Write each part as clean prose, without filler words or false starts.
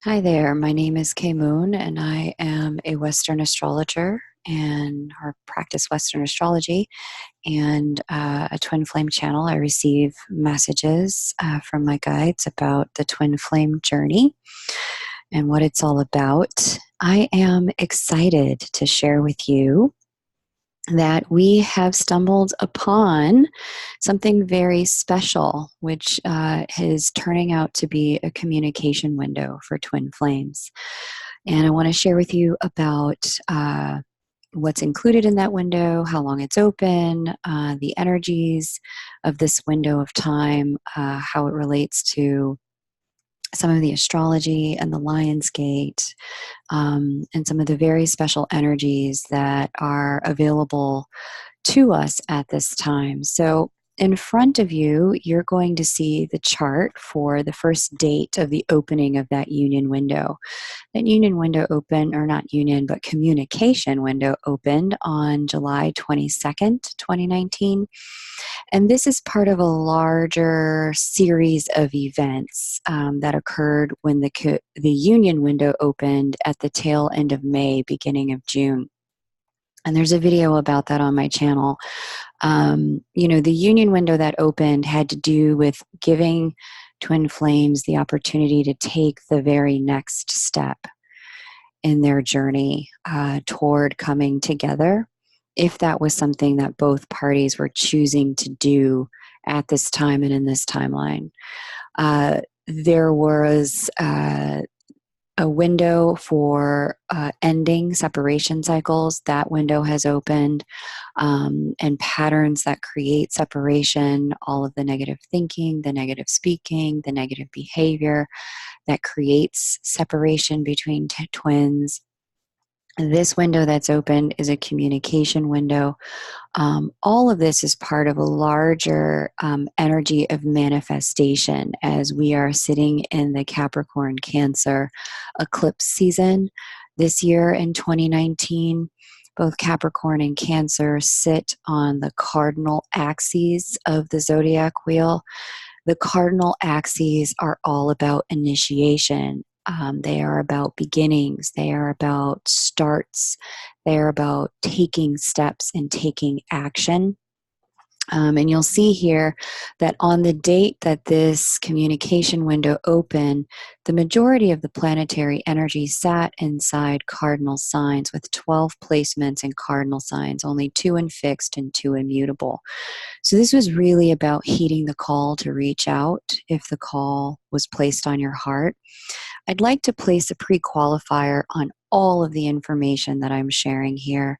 Hi there, my name is Kay Moon, and I am a Western astrologer and or practice Western astrology and a twin flame channel. I receive messages from my guides about the twin flame journey and what it's all about. I am excited to share with you that we have stumbled upon something very special, which is turning out to be a communication window for twin flames. And I want to share with you about what's included in that window, how long it's open, the energies of this window of time, how it relates to some of the astrology and the Lionsgate, and some of the very special energies that are available to us at this time. So, in front of you, you're going to see the chart for the first date of the opening of that union window. That union window opened, or not union, but communication window opened on July 22nd, 2019. And this is part of a larger series of events that occurred when the union window opened at the tail end of May, beginning of June. And there's a video about that on my channel. The union window that opened had to do with giving twin flames the opportunity to take the very next step in their journey toward coming together, if that was something that both parties were choosing to do at this time and in this timeline. There was a window for ending separation cycles. That window has opened, and patterns that create separation, all of the negative thinking, the negative speaking, the negative behavior that creates separation between twins. This window that's opened is a communication window. All of this is part of a larger energy of manifestation as we are sitting in the Capricorn Cancer eclipse season this year in 2019. Both Capricorn and Cancer sit on the cardinal axes of the zodiac wheel. The cardinal axes are all about initiation. They are about beginnings. They are about starts. They are about taking steps and taking action. And you'll see here that on the date that this communication window opened, the majority of the planetary energy sat inside cardinal signs with 12 placements in cardinal signs, only 2 in fixed and 2 in mutable. So this was really about heeding the call to reach out if the call was placed on your heart. I'd like to place a pre-qualifier on all of the information that I'm sharing here.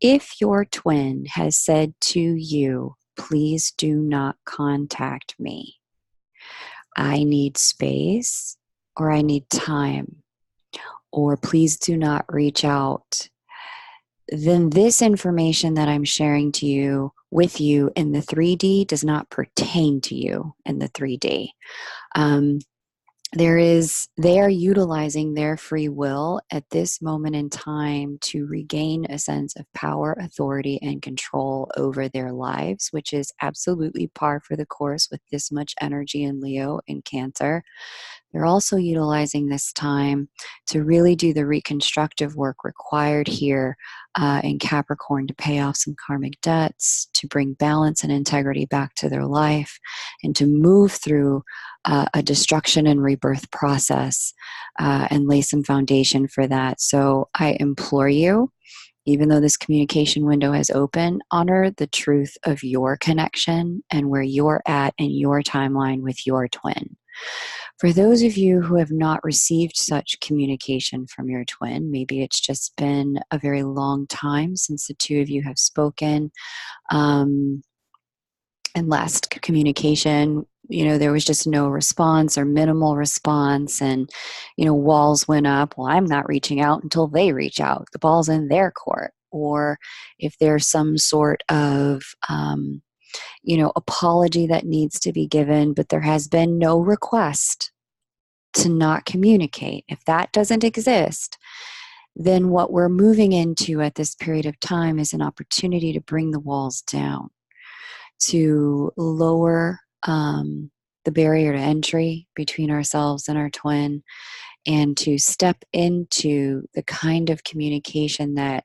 If your twin has said to you, please do not contact me, I need space, or I need time, or please do not reach out, then this information that I'm sharing to you with you in the 3D does not pertain to you in the 3D. They are utilizing their free will at this moment in time to regain a sense of power, authority, and control over their lives, which is absolutely par for the course with this much energy in Leo and Cancer. They're also utilizing this time to really do the reconstructive work required here in Capricorn to pay off some karmic debts, to bring balance and integrity back to their life, and to move through a destruction and rebirth process and lay some foundation for that. So I implore you, even though this communication window has opened, honor the truth of your connection and where you're at in your timeline with your twin. For those of you who have not received such communication from your twin, maybe it's just been a very long time since the two of you have spoken. And last communication, there was just no response or minimal response, and, walls went up. Well, I'm not reaching out until they reach out. The ball's in their court. Or if there's some sort of apology that needs to be given, but there has been no request to not communicate. If that doesn't exist, then what we're moving into at this period of time is an opportunity to bring the walls down, to lower the barrier to entry between ourselves and our twin, and to step into the kind of communication that,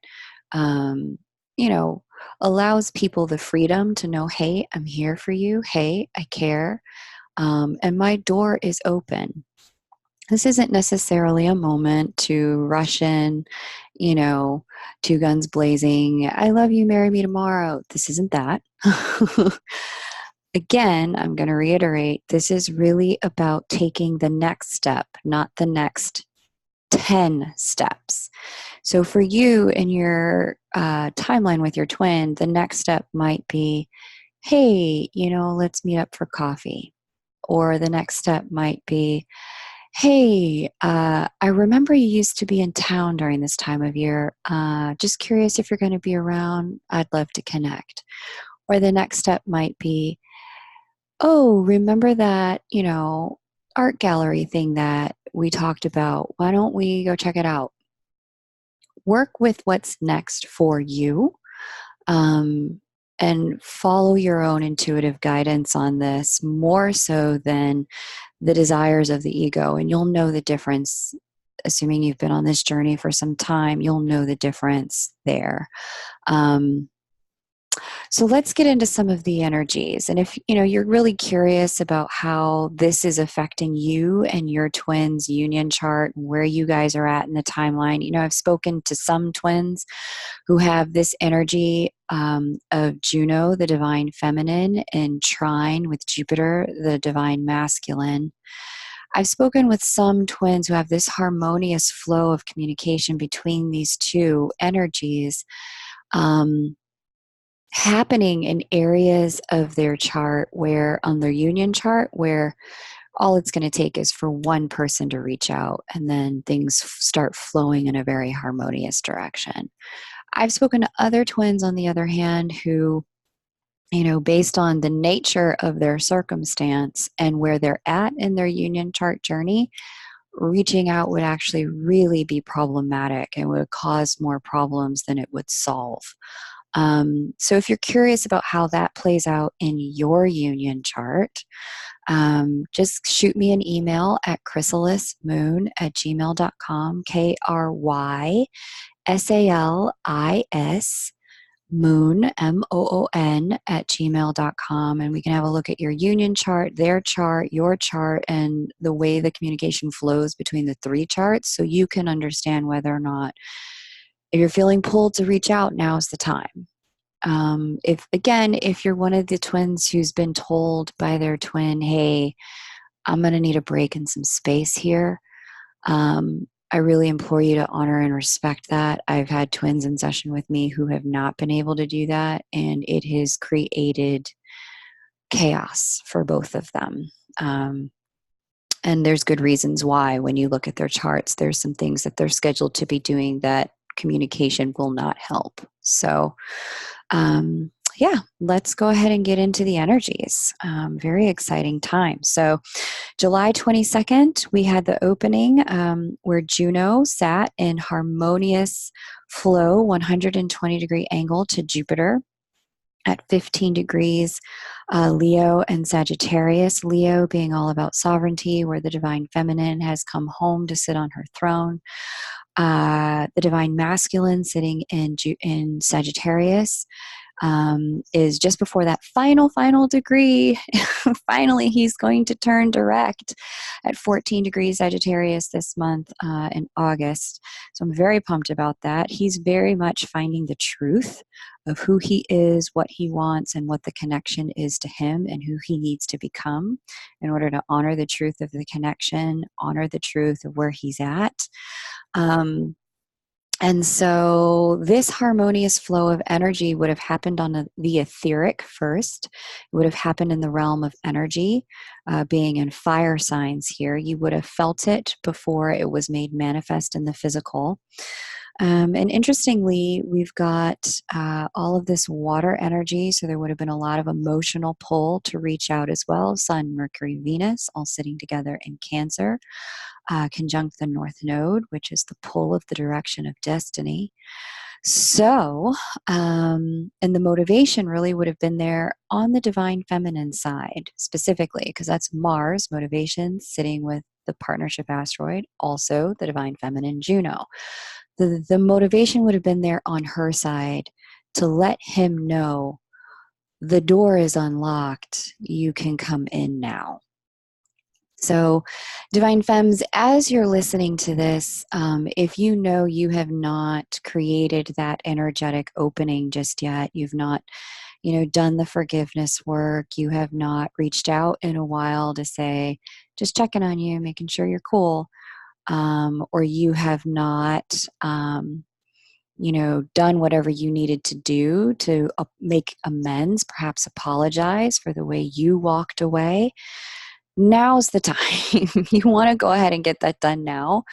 um, you know, allows people the freedom to know, hey, I'm here for you. Hey, I care. And my door is open. This isn't necessarily a moment to rush in, you know, two guns blazing. I love you, marry me tomorrow. This isn't that. Again, I'm going to reiterate, this is really about taking the next step, not the next 10 steps. So for you in your timeline with your twin, the next step might be, hey, let's meet up for coffee. Or the next step might be, hey, I remember you used to be in town during this time of year. Just curious if you're going to be around. I'd love to connect. Or the next step might be, oh, remember that, art gallery thing that we talked about? Why don't we go check it out? Work with what's next for you, and follow your own intuitive guidance on this more so than the desires of the ego. And you'll know the difference, assuming you've been on this journey for some time, you'll know the difference there. So let's get into some of the energies. And if you're really curious about how this is affecting you and your twins' union chart, where you guys are at in the timeline, I've spoken to some twins who have this energy of Juno, the divine feminine, in trine with Jupiter, the divine masculine. I've spoken with some twins who have this harmonious flow of communication between these two energies. Happening in areas of their chart where, on their union chart, where all it's going to take is for one person to reach out and then things start flowing in a very harmonious direction. I've spoken to other twins, on the other hand, who, based on the nature of their circumstance and where they're at in their union chart journey, reaching out would actually really be problematic and would cause more problems than it would solve. So if you're curious about how that plays out in your union chart, just shoot me an email at krysalismoon@gmail.com, KRYSALIS moon, MOON, @gmail.com, and we can have a look at your union chart, their chart, your chart, and the way the communication flows between the three charts, so you can understand whether or not, if you're feeling pulled to reach out, now's the time. If you're one of the twins who's been told by their twin, hey, I'm going to need a break and some space here, I really implore you to honor and respect that. I've had twins in session with me who have not been able to do that, and it has created chaos for both of them. And there's good reasons why. When you look at their charts, there's some things that they're scheduled to be doing that communication will not help. So, let's go ahead and get into the energies. Very exciting time. So July 22nd, we had the opening where Juno sat in harmonious flow, 120-degree angle to Jupiter at 15 degrees, Leo and Sagittarius. Leo being all about sovereignty, where the divine feminine has come home to sit on her throne. The divine masculine sitting in Sagittarius is just before that final degree. Finally, he's going to turn direct at 14 degrees Sagittarius this month in August. So I'm very pumped about that. He's very much finding the truth of who he is, what he wants, and what the connection is to him, and who he needs to become in order to honor the truth of the connection, honor the truth of where he's at. And so this harmonious flow of energy would have happened on the etheric first. It would have happened in the realm of energy, being in fire signs here. You would have felt it before it was made manifest in the physical. And interestingly, we've got all of this water energy, so there would have been a lot of emotional pull to reach out as well. Sun, Mercury, Venus, all sitting together in Cancer. Conjunct the North Node, which is the pull of the direction of destiny. So, and the motivation really would have been there on the divine feminine side, specifically, because that's Mars, motivation, sitting with the partnership asteroid, also the divine feminine Juno. The motivation would have been there on her side to let him know the door is unlocked. You can come in now. So, Divine Femmes, as you're listening to this, if you know you have not created that energetic opening just yet, you've not, done the forgiveness work, you have not reached out in a while to say, just checking on you, making sure you're cool, or you have not, done whatever you needed to do to make amends, perhaps apologize for the way you walked away. Now's the time. You want to go ahead and get that done now.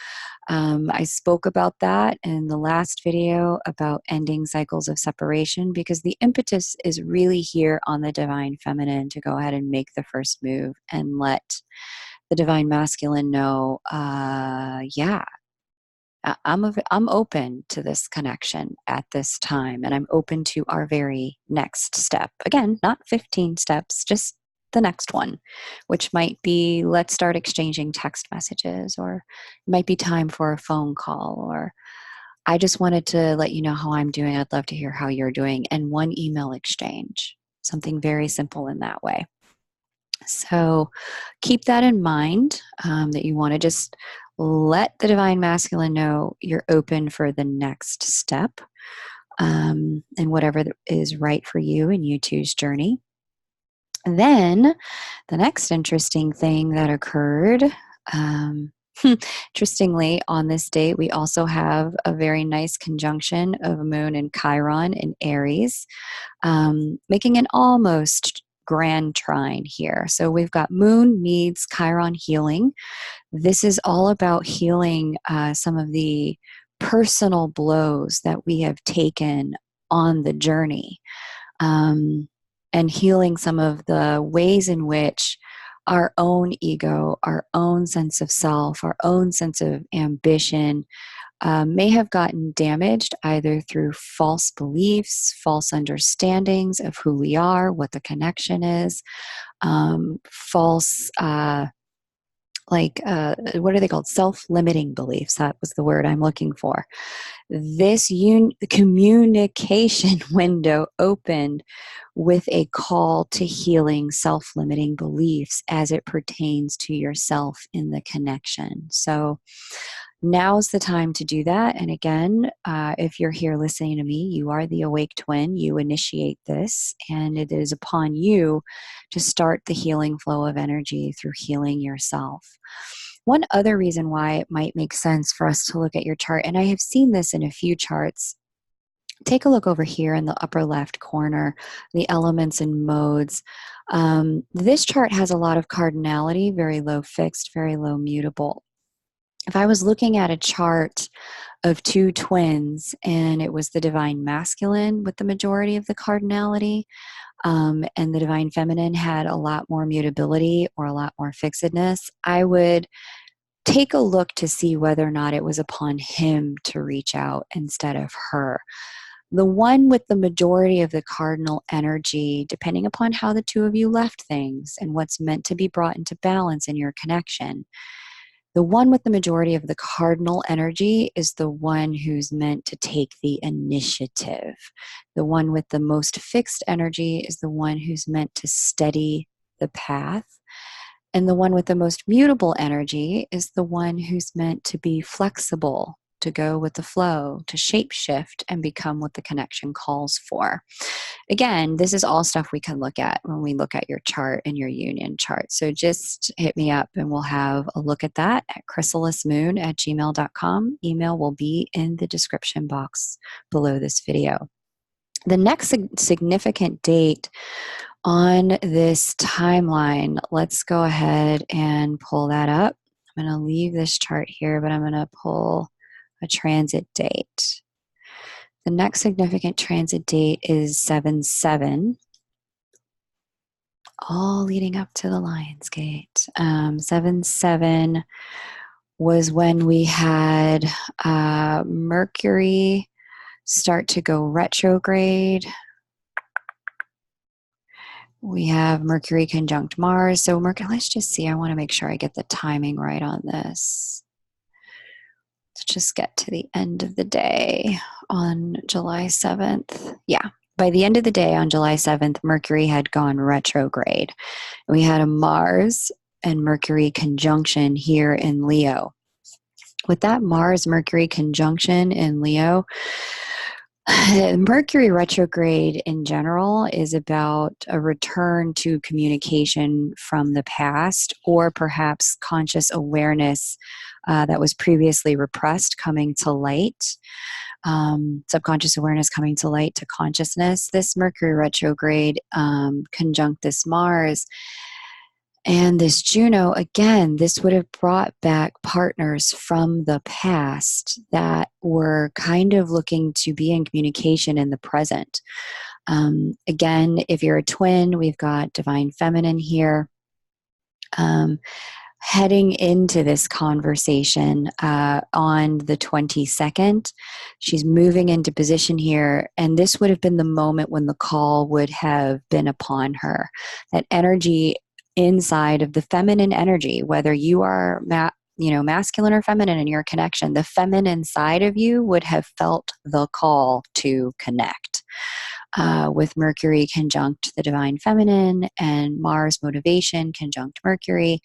I spoke about that in the last video about ending cycles of separation, because the impetus is really here on the divine feminine to go ahead and make the first move and let the divine masculine know, yeah, I'm open to this connection at this time, and I'm open to our very next step. Again, not 15 steps, just the next one, which might be, let's start exchanging text messages, or it might be time for a phone call, or I just wanted to let you know how I'm doing. I'd love to hear how you're doing, and one email exchange, something very simple in that way. So keep that in mind, that you want to just let the divine masculine know you're open for the next step, and whatever is right for you in you two's journey. And then the next interesting thing that occurred, interestingly, on this date, we also have a very nice conjunction of Moon and Chiron in Aries, making an almost grand trine here. So we've got Moon needs Chiron healing. This is all about healing some of the personal blows that we have taken on the journey. And healing some of the ways in which our own ego, our own sense of self, our own sense of ambition may have gotten damaged either through false beliefs, false understandings of who we are, what the connection is, false, what are they called? Self-limiting beliefs. That was the word I'm looking for. This communication window opened with a call to healing self-limiting beliefs as it pertains to yourself in the connection. So now's the time to do that. And again, if you're here listening to me, you are the awake twin. You initiate this, and it is upon you to start the healing flow of energy through healing yourself. One other reason why it might make sense for us to look at your chart, and I have seen this in a few charts, take a look over here in the upper left corner, the elements and modes. This chart has a lot of cardinality, very low fixed, very low mutable. If I was looking at a chart of two twins and it was the divine masculine with the majority of the cardinality, and the divine feminine had a lot more mutability or a lot more fixedness, I would take a look to see whether or not it was upon him to reach out instead of her. The one with the majority of the cardinal energy, depending upon how the two of you left things and what's meant to be brought into balance in your connection, the one with the majority of the cardinal energy is the one who's meant to take the initiative. The one with the most fixed energy is the one who's meant to steady the path. And the one with the most mutable energy is the one who's meant to be flexible, to go with the flow, to shapeshift and become what the connection calls for. Again, this is all stuff we can look at when we look at your chart and your union chart. So just hit me up and we'll have a look at that at krysalismoon@gmail.com. Email will be in the description box below this video. The next significant date on this timeline, let's go ahead and pull that up. I'm going to leave this chart here, but I'm going to pull a transit date. The next significant transit date is 7/7, all leading up to the Lionsgate. 7/7 was when we had Mercury start to go retrograde. We have Mercury conjunct Mars. So Mercury, let's just see. I want to make sure I get the timing right on this. Let's just get to the end of the day on July 7th. Yeah. By the end of the day on July 7th, Mercury had gone retrograde. We had a Mars and Mercury conjunction here in Leo. With that Mars Mercury conjunction in Leo, Mercury retrograde in general is about a return to communication from the past, or perhaps conscious awareness that was previously repressed coming to light. Subconscious awareness coming to light, to consciousness. This Mercury retrograde conjunct this Mars and this Juno, again, this would have brought back partners from the past that were kind of looking to be in communication in the present. Again, if you're a twin, we've got divine feminine here. Heading into this conversation on the 22nd, she's moving into position here, and this would have been the moment when the call would have been upon her. That energy inside of the feminine energy, whether you are masculine or feminine in your connection, the feminine side of you would have felt the call to connect. With Mercury conjunct the divine feminine and Mars motivation conjunct Mercury,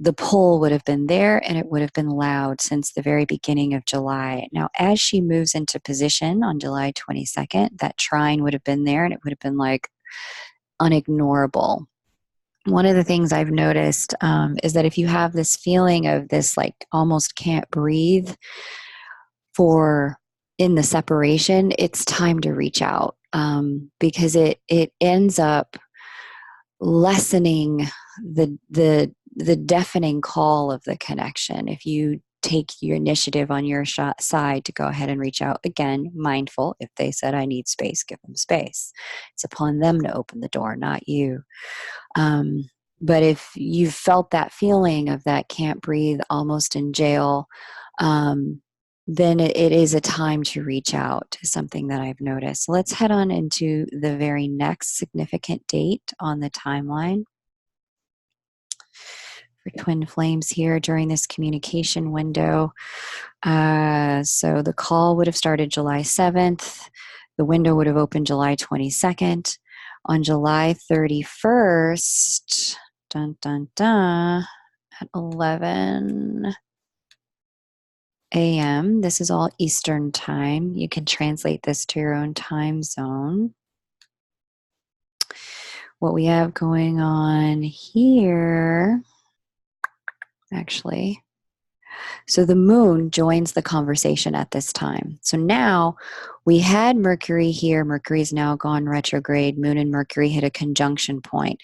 the pull would have been there, and it would have been loud since the very beginning of July. Now, as she moves into position on July 22nd, that trine would have been there, and it would have been like unignorable. One of the things I've noticed is that if you have this feeling of this like almost can't breathe in the separation, it's time to reach out, because it ends up lessening the deafening call of the connection. If you take your initiative on your side to go ahead and reach out, again, mindful, if they said I need space, give them space. It's upon them to open the door, not you. But if you've felt that feeling of that can't breathe, almost in jail, then it is a time to reach out, to something that I've noticed. So let's head on into the very next significant date on the timeline for twin flames here during this communication window. So the call would have started July 7th. The window would have opened July 22nd. On July 31st, at 11 a.m. This is all Eastern time. You can translate this to your own time zone. What we have going on here, actually, so the moon joins the conversation at this time. So now we had Mercury here. Mercury is now gone retrograde. Moon and Mercury hit a conjunction point.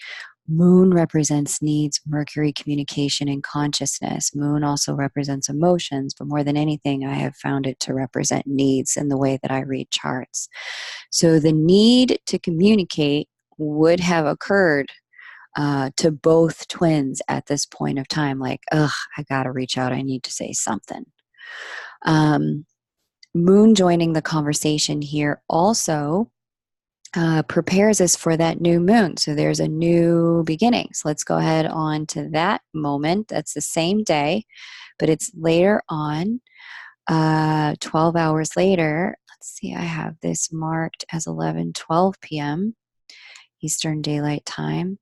Moon represents needs, Mercury communication and consciousness. Moon also represents emotions, but more than anything, I have found it to represent needs in the way that I read charts. So the need to communicate would have occurred to both twins at this point of time, like, I gotta reach out, I need to say something. Moon joining the conversation here also prepares us for that new moon. So there's a new beginning. So let's go ahead on to that moment. That's the same day, but it's later on, 12 hours later. Let's see, I have this marked as 11:12 p.m. Eastern Daylight Time.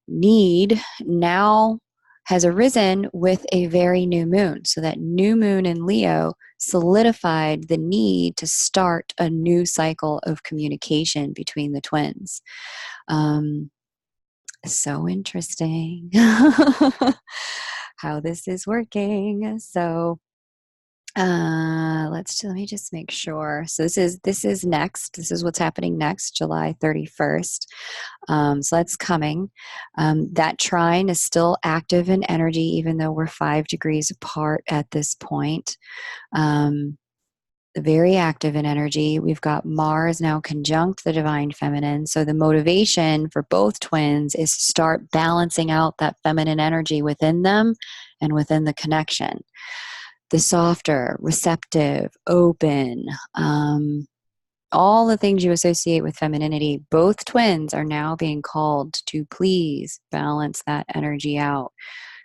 Need now has arisen with a very new moon. So that new moon in Leo solidified the need to start a new cycle of communication between the twins. So interesting how this is working. So let me just make sure. So this is next. This is what's happening next, July 31st. So that's coming. That trine is still active in energy, even though we're 5 degrees apart at this point. Very active in energy. We've got Mars now conjunct the divine feminine. So the motivation for both twins is to start balancing out that feminine energy within them and within the connection. The softer, receptive, open, all the things you associate with femininity, both twins are now being called to please balance that energy out,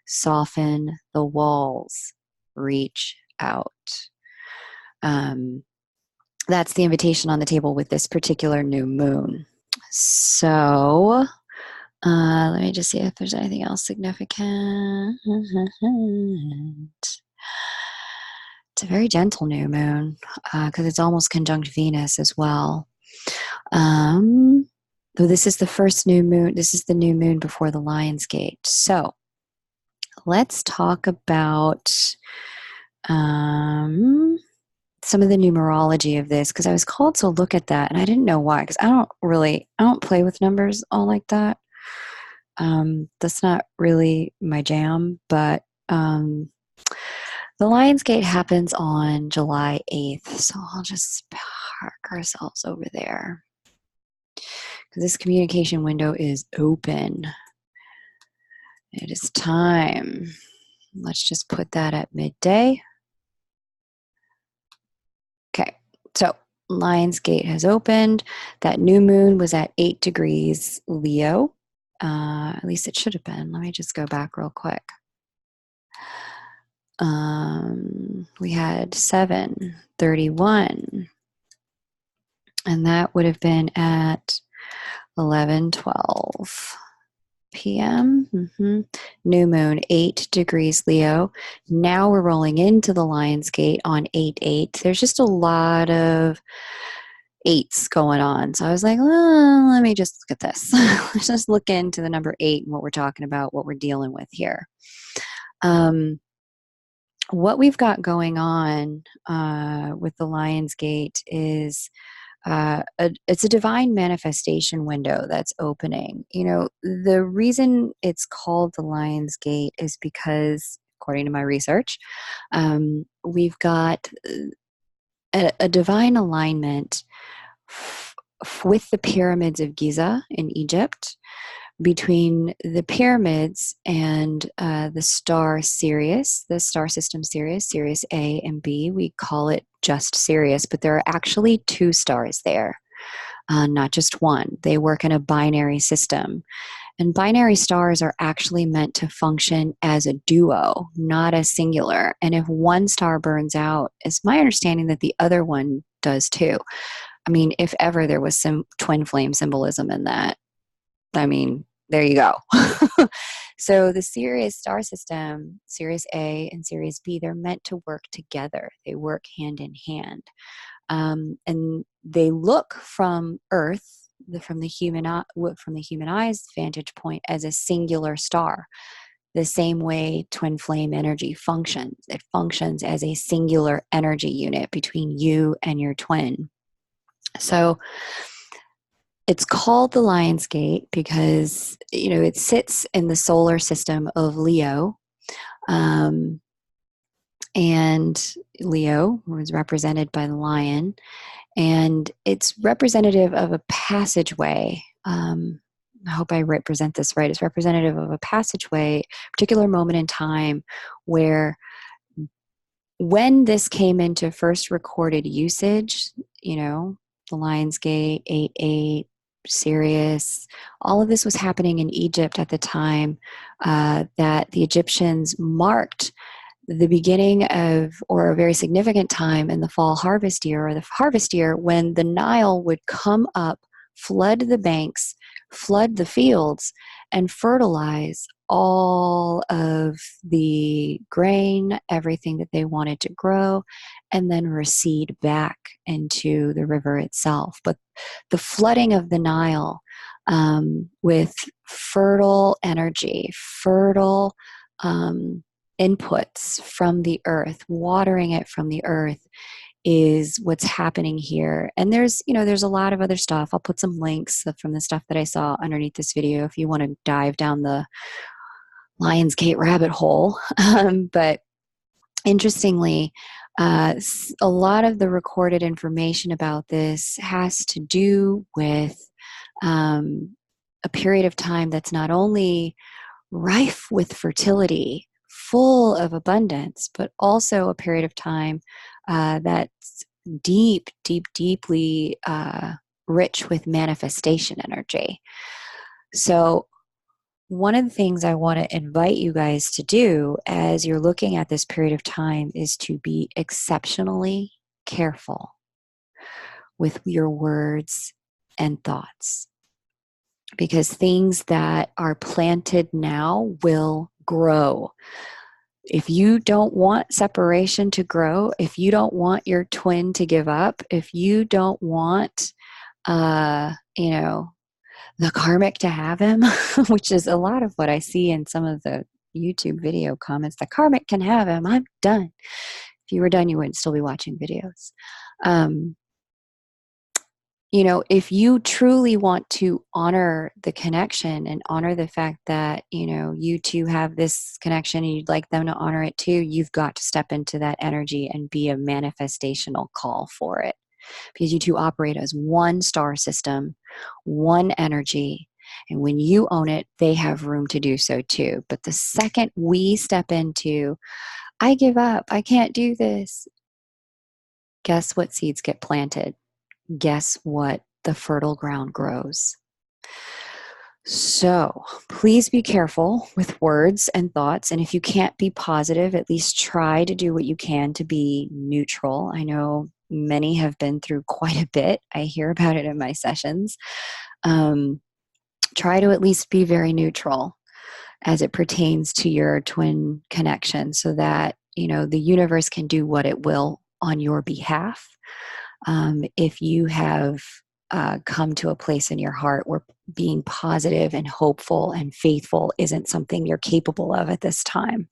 soften the walls, reach out. That's the invitation on the table with this particular new moon. So let me just see if there's anything else significant. It's a very gentle new moon because it's almost conjunct Venus as well. Though this is the first new moon, this is the new moon before the Lionsgate. So let's talk about some of the numerology of this, because I was called to look at that and I didn't know why, because I don't play with numbers all like that. That's not really my jam, but the Lionsgate happens on July 8th, so I'll just park ourselves over there because this communication window is open. It is time. Let's just put that at midday. Okay, so Lionsgate has opened. That new moon was at 8 degrees Leo. At least it should have been. Let me just go back real quick. We had 7:31, and that would have been at 11:12 p.m. New moon, 8 degrees Leo. Now we're rolling into the Lionsgate on 8/8. There's just a lot of eights going on. So I was like, well, let me just look at this. Let's just look into the number 8 and what we're talking about, what we're dealing with here. What we've got going on with the Lionsgate is it's a divine manifestation window that's opening. You know, the reason it's called the Lionsgate is because, according to my research, we've got a divine alignment with the pyramids of Giza in Egypt, between the pyramids and the star Sirius, the star system Sirius, Sirius A and B. We call it just Sirius, but there are actually 2 stars there, not just one. They work in a binary system. And binary stars are actually meant to function as a duo, not as singular. And if one star burns out, it's my understanding that the other one does too. I mean, if ever there was some twin flame symbolism in that, I mean, there you go. So the Sirius star system, Sirius A and Sirius B, they're meant to work together. They work hand in hand. And they look from Earth, from the human eye's vantage point, as a singular star. The same way twin flame energy functions. It functions as a singular energy unit between you and your twin. So it's called the Lionsgate because, you know, it sits in the solar system of Leo. And Leo was represented by the lion. And it's representative of a passageway. I hope I represent this right. It's representative of a passageway, particular moment in time where, when this came into first recorded usage, you know, the Lionsgate, 8/8, Sirius, all of this was happening in Egypt at the time that the Egyptians marked the beginning of, or a very significant time in the fall harvest year, or the harvest year, when the Nile would come up, flood the banks, flood the fields, and fertilize all of the grain, everything that they wanted to grow, and then recede back into the river itself. But the flooding of the Nile with fertile energy, fertile inputs from the earth, watering it from the earth, is what's happening here. And there's a lot of other stuff. I'll put some links from the stuff that I saw underneath this video if you want to dive down the Lionsgate rabbit hole. But interestingly, a lot of the recorded information about this has to do with a period of time that's not only rife with fertility, full of abundance, but also a period of time that's deeply rich with manifestation energy. So one of the things I want to invite you guys to do as you're looking at this period of time is to be exceptionally careful with your words and thoughts, because things that are planted now will grow. If you don't want separation to grow, if you don't want your twin to give up, if you don't want, the karmic to have him, which is a lot of what I see in some of the YouTube video comments, the karmic can have him, I'm done. If you were done, you wouldn't still be watching videos. If you truly want to honor the connection and honor the fact that, you two have this connection and you'd like them to honor it too, you've got to step into that energy and be a manifestational call for it. Because you two operate as one star system, one energy. And when you own it, they have room to do so too. But the second we step into, I give up, I can't do this, guess what seeds get planted? Guess what? The fertile ground grows. So please be careful with words and thoughts. And if you can't be positive, at least try to do what you can to be neutral. I know many have been through quite a bit. I hear about it in my sessions. Try to at least be very neutral as it pertains to your twin connection, so that, the universe can do what it will on your behalf. If you have come to a place in your heart where being positive and hopeful and faithful isn't something you're capable of at this time.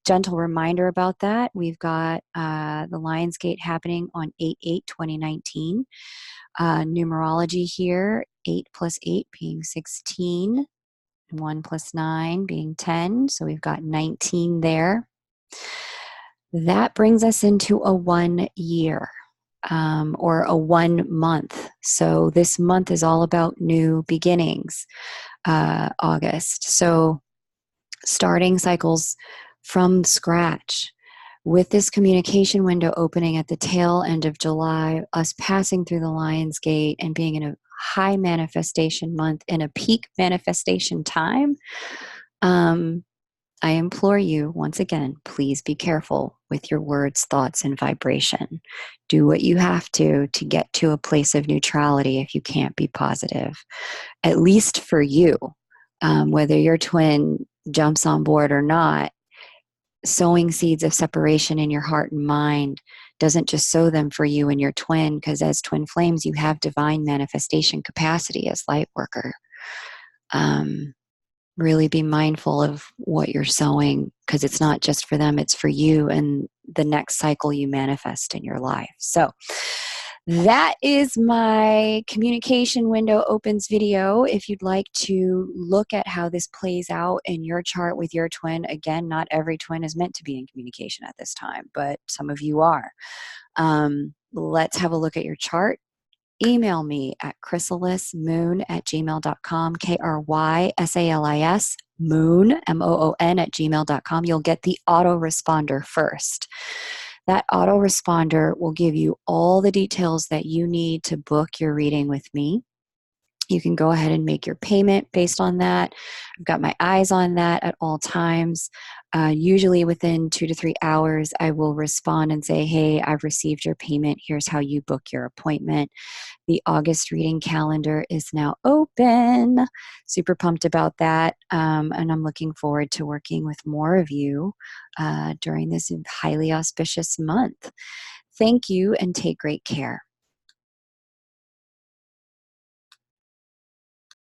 Gentle reminder about that. We've got the Lionsgate happening on 8/8/2019. Numerology here, 8 plus 8 being 16, 1 plus 9 being 10. So we've got 19 there. That brings us into a 1 year. Or a 1 month. So this month is all about new beginnings, August. So starting cycles from scratch. With this communication window opening at the tail end of July, us passing through the Lionsgate and being in a high manifestation month and a peak manifestation time, I implore you, once again, please be careful with your words, thoughts, and vibration. Do what you have to get to a place of neutrality if you can't be positive, at least for you. Whether your twin jumps on board or not, sowing seeds of separation in your heart and mind doesn't just sow them for you and your twin, because as twin flames, you have divine manifestation capacity as light worker. Really be mindful of what you're sowing, because it's not just for them, it's for you and the next cycle you manifest in your life. So that is my communication window opens video. If you'd like to look at how this plays out in your chart with your twin, again, not every twin is meant to be in communication at this time, but some of you are. Let's have a look at your chart. Email me at krysalismoon@gmail.com, KRYSALIS moon, MOON @gmail.com. You'll get the autoresponder first. That autoresponder will give you all the details that you need to book your reading with me. You can go ahead and make your payment based on that. I've got my eyes on that at all times. Usually within 2 to 3 hours, I will respond and say, hey, I've received your payment. Here's how you book your appointment. The August reading calendar is now open. Super pumped about that. And I'm looking forward to working with more of you during this highly auspicious month. Thank you and take great care.